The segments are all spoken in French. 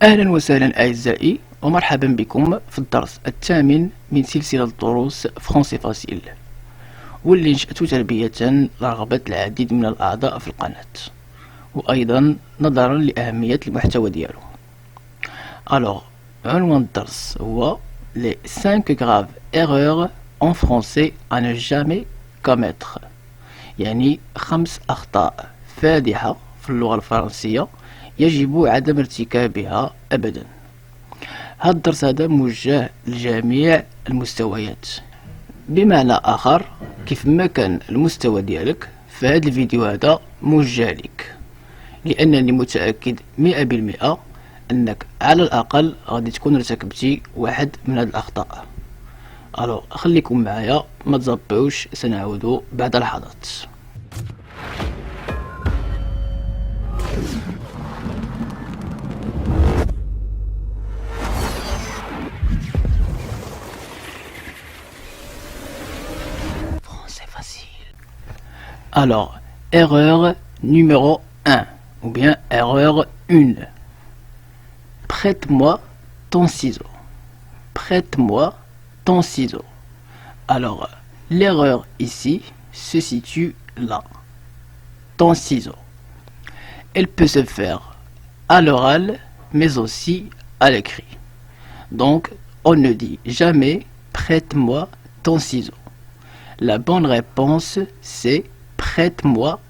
أهلا وسهلا أعزائي، ومرحبا بكم في الدرس الثامن من سلسلة دروس فرونسي فاسيل، واللي نشأت تربية لرغبة العديد من الأعضاء في القناة، وأيضا نظرا لأهمية المحتوى ديالو. Alors, عنوان الدرس هو les 5 graves erreurs en français à ne jamais commettre، يعني 5 أخطاء فادحة في اللغة الفرنسية يجب عدم ارتكابها أبدا. هذا الدرس هذا موجه لجميع المستويات، بمعنى آخر كيف ما كان المستوى ديالك فهذا الفيديو هذا موجه لك، لأنني متأكد 100% أنك على الأقل غادي تكون ارتكبتي واحد من هذه الأخطاء. ألو خليكم معايا، ما تزبطوش، سنعود بعد لحظات. Alors, erreur numéro 1, ou bien erreur 1. Prête-moi ton ciseau. Prête-moi ton ciseau. Alors, l'erreur ici se situe là. Ton ciseau. Elle peut se faire à l'oral, mais aussi à l'écrit. Donc, on ne dit jamais prête-moi ton ciseau. La bonne réponse, c'est prête-moi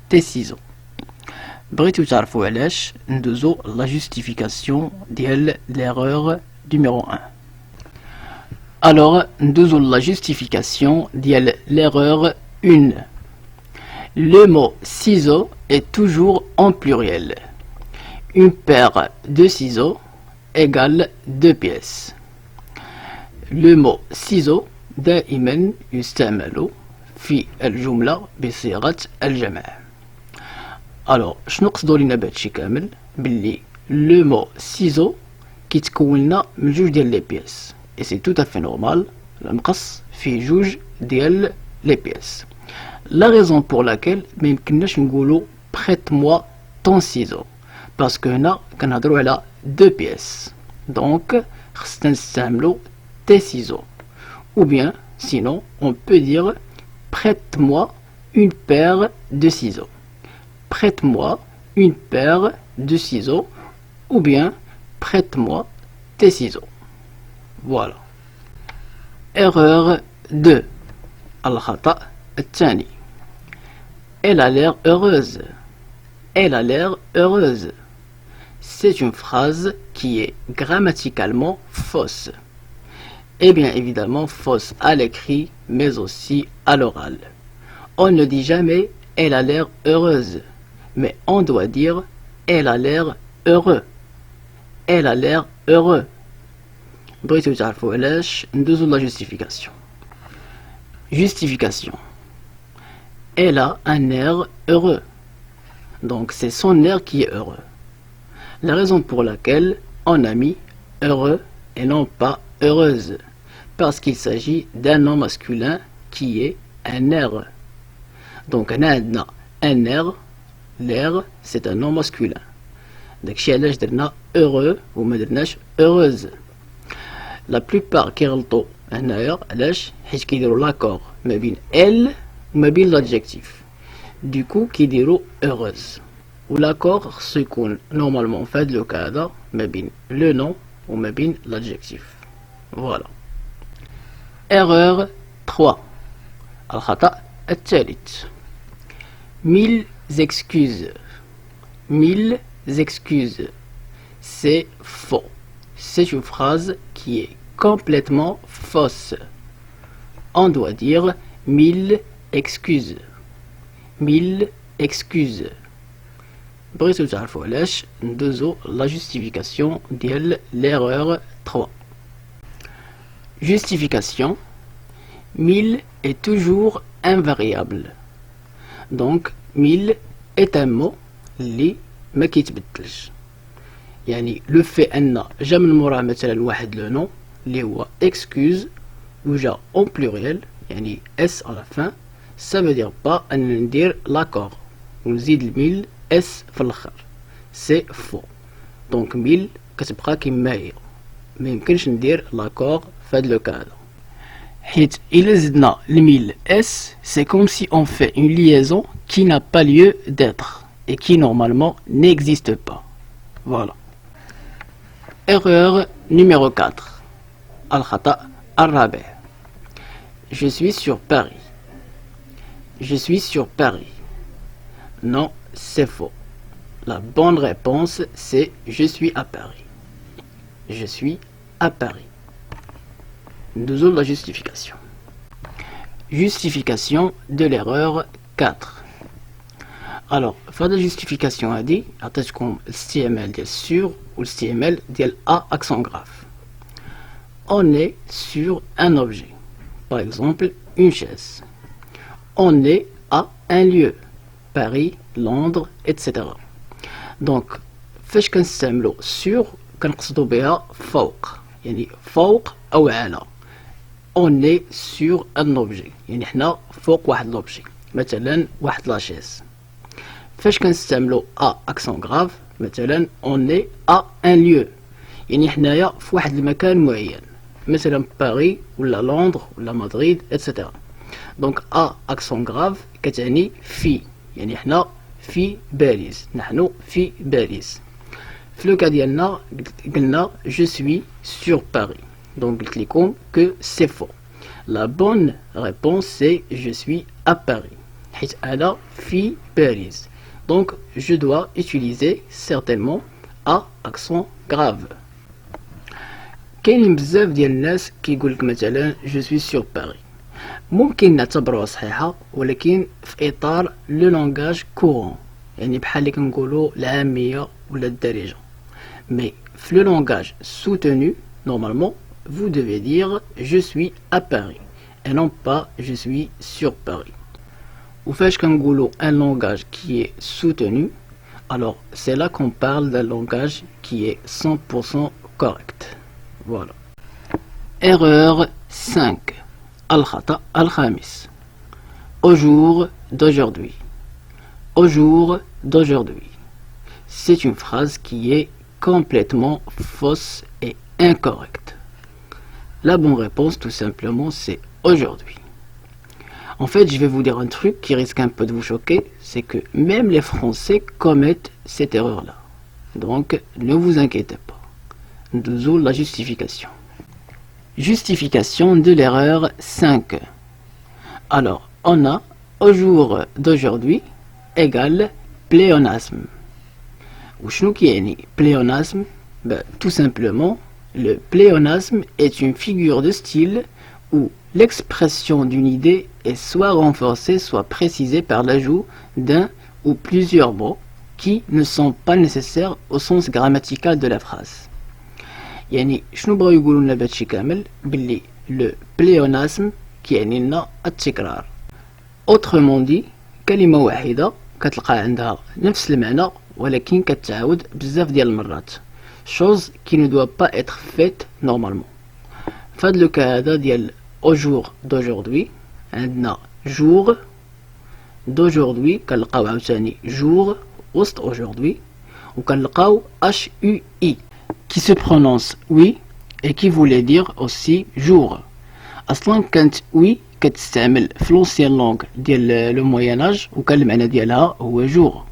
tes ciseaux. بغيتو تعرفوا علاش ندوزو la justification ديال l'erreur numéro 1. Alors ندوزو la justification ديال l'erreur 1. Le mot ciseau est toujours en pluriel. Une paire de ciseaux égale 2 pièces. Le mot ciseau دائما يستعمل في الجملة بصيغة الجمع. Alors شنو قصدو لينا بهادشي كامل؟ باللي لو مو سيزو كيتكون لنا من جوج ديال لي بياس، اي سي تو افي نورمال المقص فيه جوج ديال لي بياس. لا ريزون بور لاكيل ما يمكنناش نقولو بريت موا طون سيزو، باسكو هنا كنهضرو على دو بياس، دونك خصنا نستعملو تي سيزو. Ou bien, sinon, on peut dire prête-moi une paire de ciseaux. Prête-moi une paire de ciseaux. Ou bien, prête-moi tes ciseaux. Voilà. Erreur 2. Al-Khata al-Thani. Elle a l'air heureuse. Elle a l'air heureuse. C'est une phrase qui est grammaticalement fausse. Et bien évidemment fausse à l'écrit, mais aussi à l'oral. On ne dit jamais « elle a l'air heureuse », mais on doit dire « elle a l'air heureux ». Elle a l'air heureux. بغيتو تعرفوا علاش ندوزو la justification. Justification. Elle a un air heureux. Donc c'est son air qui est heureux. La raison pour laquelle on a mis heureux et non pas heureuse, parce qu'il s'agit d'un nom masculin qui est un air. Donc on a un air, l'air c'est un nom masculin. داكشي علاش درنا heureux وما درناش heureuse. La plupart كيغلطوا هنايا علاش؟ حيت كيديروا لاكور ما بين elle وما بين l'adjectif. Du coup كيديروا heureuse. ولاكور خصو يكون نورمالمون في هاد لو كا هذا ما بين le nom وما بين l'adjectif. Voilà. Erreur 3. الخطأ الثالث. 1000 excuses. 1000 excuses. C'est faux. C'est une phrase qui est complètement fausse. On doit dire 1000 excuses. 1000 excuses. بغيتو تعرفوا علاش ندوزو la justification ديال l'erreur 3. Justification. 1000 est toujours invariable. Donc 1000 est un mot اللي ما كيتبدلش. يعني لو في ان جا من موراه مثلا واحد لو نون اللي هو excuse وجا en pluriel يعني s à la fin, ça veut dire pas ان ندير l'accord ونزيد 1000 s في الاخر. C'est faux. Donc 1000 كتبقى كما هي، ما يمكنش ندير لاكور في هذا لو كا. حيت إلا زدنا الميل S, c'est comme si on fait une liaison qui n'a pas lieu d'être et qui normalement n'existe pas. Voilà. Erreur numéro 4. Al-Khata al-Rabi'. Je suis sur Paris. Je suis sur Paris. Non, c'est faux. La bonne réponse, c'est je suis à Paris. Je suis à Paris. Nous avons la justification. Justification de l'erreur 4. Alors, faire la justification a dit, comme le STML dit sur ou le STML dit A accent grave. On est sur un objet. Par exemple, une chaise. On est à un lieu. Paris, Londres, etc. Donc, فاش كنستعملو sur كنقصدو بها فوق، يعني فوق أو على. On est sur un objet، يعني حنا فوق واحد l'objet، مثلا واحد لاشيز. فاش كنستعملو a accent grave، مثلا on est à un lieu، يعني حنايا في واحد المكان معين، مثلا باريس ولا لندن ولا مدريد etc. دونك a accent grave كتعني في، يعني حنا في باريس، نحن في باريس. في لو كا ديالنا قلنا je suis sur Paris. Donc قلت لكم que c'est faux. La bonne réponse c'est je suis à Paris. حيت أنا في باريس. Donc je dois utiliser certainement a accent grave. كاينين بزاف ديال الناس كيقولك مثلا je suis sur Paris. ممكن نعتبروها صحيحة، ولكن في إطار لو لونغاج كورون، يعني بحال اللي كنقولو العامية ولا الدارجة. مي في لو لونغاج soutenu, normalement, vous devez dire je suis à Paris et non pas je suis sur Paris. Ou faites qu'un un langage qui est soutenu, alors c'est là qu'on parle d'un langage qui est 100% correct. Voilà. Erreur 5. Al-Khata al-Khamis. Au jour d'aujourd'hui. Au jour d'aujourd'hui. C'est une phrase qui est complètement fausse et incorrecte. La bonne réponse, tout simplement, c'est aujourd'hui. En fait, je vais vous dire un truc qui risque un peu de vous choquer, c'est que même les Français commettent cette erreur-là. Donc, ne vous inquiétez pas. Nous avons la justification. Justification de l'erreur 5. Alors, on a au jour d'aujourd'hui égale pléonasme. Ou شنو كيعني pléonasme? Tout simplement, le pléonasme est une figure de style où l'expression d'une idée est soit renforcée, soit précisée par l'ajout d'un ou plusieurs mots qui ne sont pas nécessaires au sens grammatical de la phrase. يعني شنو بغاو يقولوا لنا بهادشي كامل؟ بلي le pléonasme كيعني لنا التكرار. Autrement dit, كلمة واحدة كتلقى عندها نفس المعنى ولكن كتعاود بزاف ديال المرات. Chose qui ne doit pas être faite normalement. فهاد لو كا هذا ديال au jour d'aujourd'hui عندنا jour d'aujourd'hui كنلقاو عاوتاني jour وسط aujourd'hui وكنلقاو HUI qui se prononce oui et qui voulait dire aussi jour. اصلا كانت oui كتستعمل في l'ancienne langue ديال لو موين اج وكان المعنى ديالها هو jour.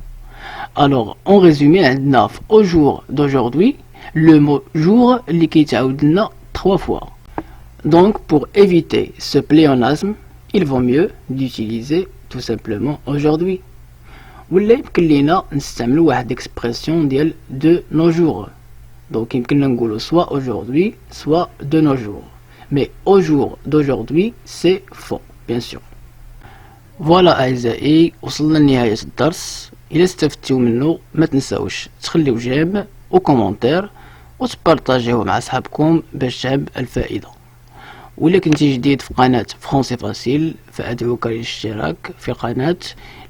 Alors en résumé عندنا في au jour d'aujourd'hui le mot jour اللي كيتعاود لنا 3 fois. Donc pour éviter ce pléonasme il vaut mieux d'utiliser tout simplement aujourd'hui. ولا يمكن لينا نستعملوا واحد expression ديال de nos jours. Donc يمكن نقولوا soit aujourd'hui soit de nos jours. Mais au jour d'aujourd'hui c'est faux bien sûr. Voilà أعزائي وصلنا لنهاية الدرس. إلا استفدتوا منه ما تنساوش تخليو جيم وكومنتير وتبارطاجيوه مع أصحابكم باش تعم الفائدة. وإلا كنتي جديد في قناة فرونسي فاسيل فأدعوك للاشتراك في القناة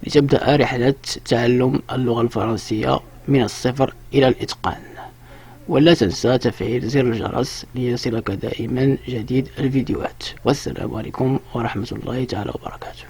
لتبدأ رحلة تعلم اللغة الفرنسية من الصفر إلى الإتقان. ولا تنسى تفعيل زر الجرس ليصلك دائما جديد الفيديوهات. والسلام عليكم ورحمة الله تعالى وبركاته.